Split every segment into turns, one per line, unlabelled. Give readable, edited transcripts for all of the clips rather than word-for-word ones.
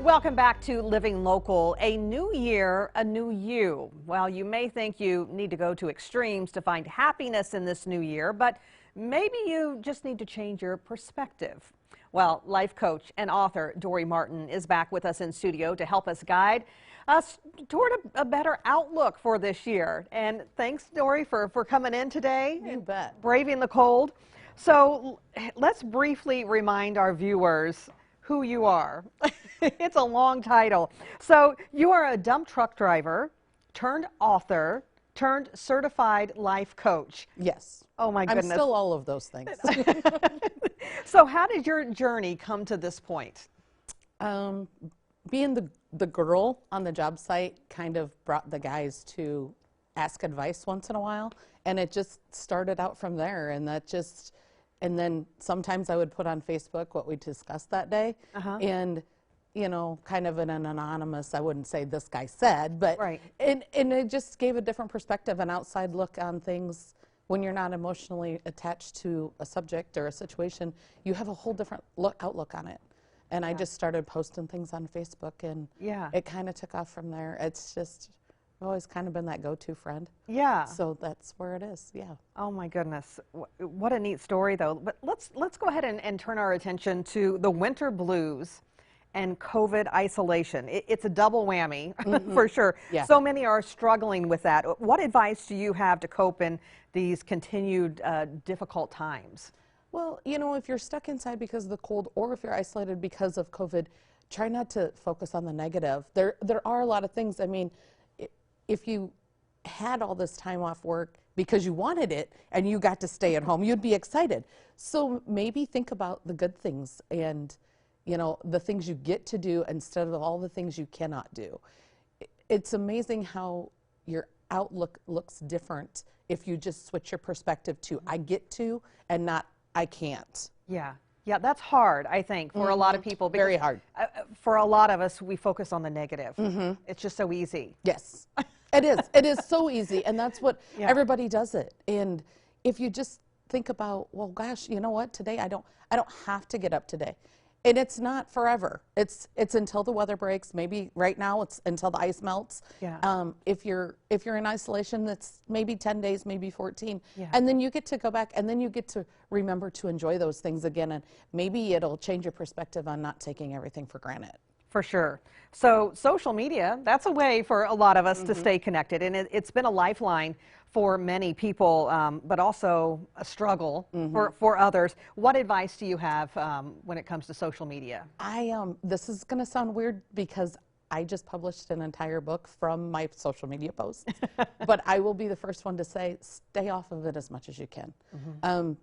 Welcome back to Living Local. A new year, a new you. Well, you may think you need to go to extremes to find happiness in this new year, but maybe you just need to change your perspective. Well, life coach and author Dori Marten is back with us in studio to help us guide us toward a better outlook for this year. And thanks, Dori, for coming in today.
You bet.
Braving the cold. So let's briefly remind our viewers who you are. It's a long title. So you are a dump truck driver, turned author, turned certified life coach.
Yes.
Oh my goodness.
I'm still all of those things.
So how did your journey come to this point?
Being the girl on the job site kind of brought the guys to ask advice once in a while, and it just started out from there. And then sometimes I would put on Facebook what we discussed that day, and you know, kind of in an anonymous, I wouldn't say this guy said, but
Right.
and it just gave a different perspective, an outside look on things. When you're not emotionally attached to a subject or a situation, you have a whole different outlook on it. And I just started posting things on Facebook, and it kind of took off from there. It's just I've always kind of been that go-to friend.
Yeah.
So that's where it is. Yeah.
Oh my goodness. What a neat story though. But let's go ahead and turn our attention to the winter blues and COVID isolation. It's a double whammy for sure.
Yeah.
So many are struggling with that. What advice do you have to cope in these continued difficult times?
Well, you know, if you're stuck inside because of the cold, or if you're isolated because of COVID, try not to focus on the negative. There are a lot of things. I mean, if you had all this time off work because you wanted it and you got to stay at home, you'd be excited. So maybe think about the good things and, you know, the things you get to do instead of all the things you cannot do. It's amazing how your outlook looks different if you just switch your perspective to I get to and not I can't.
Yeah. Yeah, that's hard, I think, for a lot of people.
Very hard.
For a lot of us, we focus on the negative. It's just so easy.
Yes, it is. It is so easy, and that's what everybody does it. And if you just think about, well, gosh, you know what? Today I don't have to get up today, and it's not forever. It's until the weather breaks. Maybe right now it's until the ice melts.
Yeah.
If you're in isolation, that's maybe 10 days, maybe 14,
Yeah.
and then you get to go back, and then you get to remember to enjoy those things again, and maybe it'll change your perspective on not taking everything for granted.
For sure. So social media, that's a way for a lot of us to stay connected, and it's been a lifeline for many people, but also a struggle for others. What advice do you have when it comes to social media?
This is going to sound weird because I just published an entire book from my social media posts, but I will be the first one to say stay off of it as much as you can,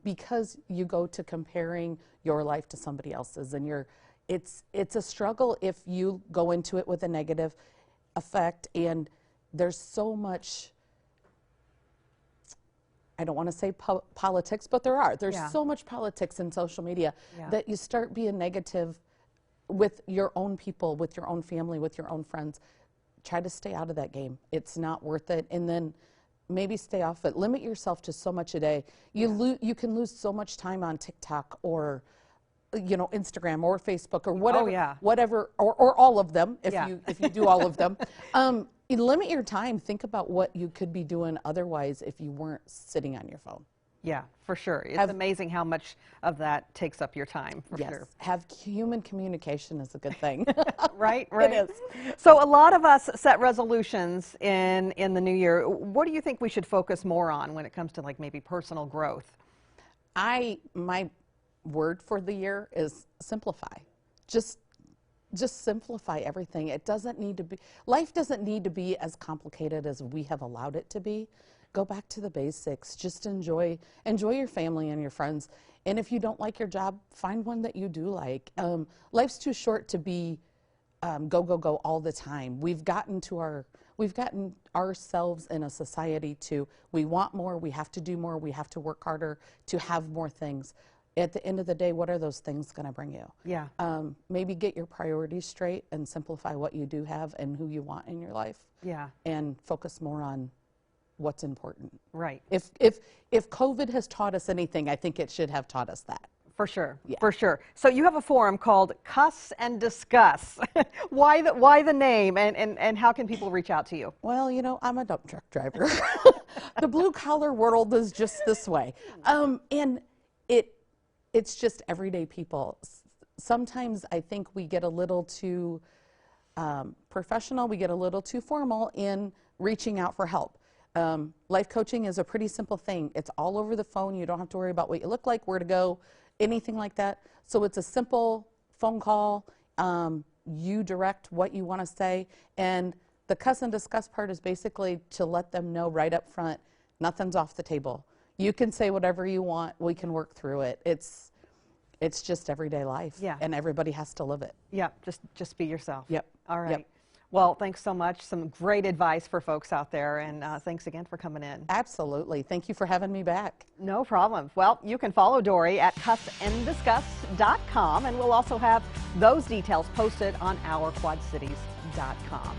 because you go to comparing your life to somebody else's, and it's a struggle if you go into it with a negative effect, and there's so much, I don't want to say politics, but there's so much politics in social media that you start being negative with your own people, with your own family, with your own friends. Try to stay out of that game. It's not worth it. And then maybe stay off it. Limit yourself to so much a day. You can lose so much time on TikTok or, you know, Instagram or Facebook or whatever, whatever, or all of them if you do all of them. You limit your time. Think about what you could be doing otherwise if you weren't sitting on your phone.
Yeah, for sure. It's amazing how much of that takes up your time, for sure.
Have human communication is a good thing.
Right.
It is.
So a lot of us set resolutions in the new year. What do you think we should focus more on when it comes to like maybe personal growth?
My word for the year is simplify. Just simplify everything. It doesn't need to be, life doesn't need to be as complicated as we have allowed it to be. Go back to the basics. Just enjoy your family and your friends. And if you don't like your job, find one that you do like. Life's too short to be go all the time. We've gotten ourselves in a society to, we want more, we have to do more, we have to work harder to have more things. At the end of the day, what are those things going to bring you? Yeah. Maybe get your priorities straight and simplify what you do have and who you want in your life. Yeah. And focus more on what's important.
Right.
If COVID has taught us anything, I think it should have taught us that.
For sure,
Yeah.
for sure. So you have a forum called Cuss and Discuss. Why the name, and how can people reach out to you?
Well, you know, I'm a dump truck driver. The blue collar world is just this way. And it's just everyday people. Sometimes I think we get a little too professional, we get a little too formal in reaching out for help. Life coaching is a pretty simple thing. It's all over the phone. You don't have to worry about what you look like, where to go, anything like that. So it's a simple phone call. You direct what you want to say. And the cuss and discuss part is basically to let them know right up front, nothing's off the table. You can say whatever you want. We can work through it. It's just everyday life.
Yeah.
And everybody has to live it.
Yeah, just be yourself.
Yep.
All right.
Yep.
Well, thanks so much. Some great advice for folks out there, and thanks again for coming in.
Absolutely. Thank you for having me back.
No problem. Well, you can follow Dori at cussanddiscuss.com, and we'll also have those details posted on ourquadcities.com.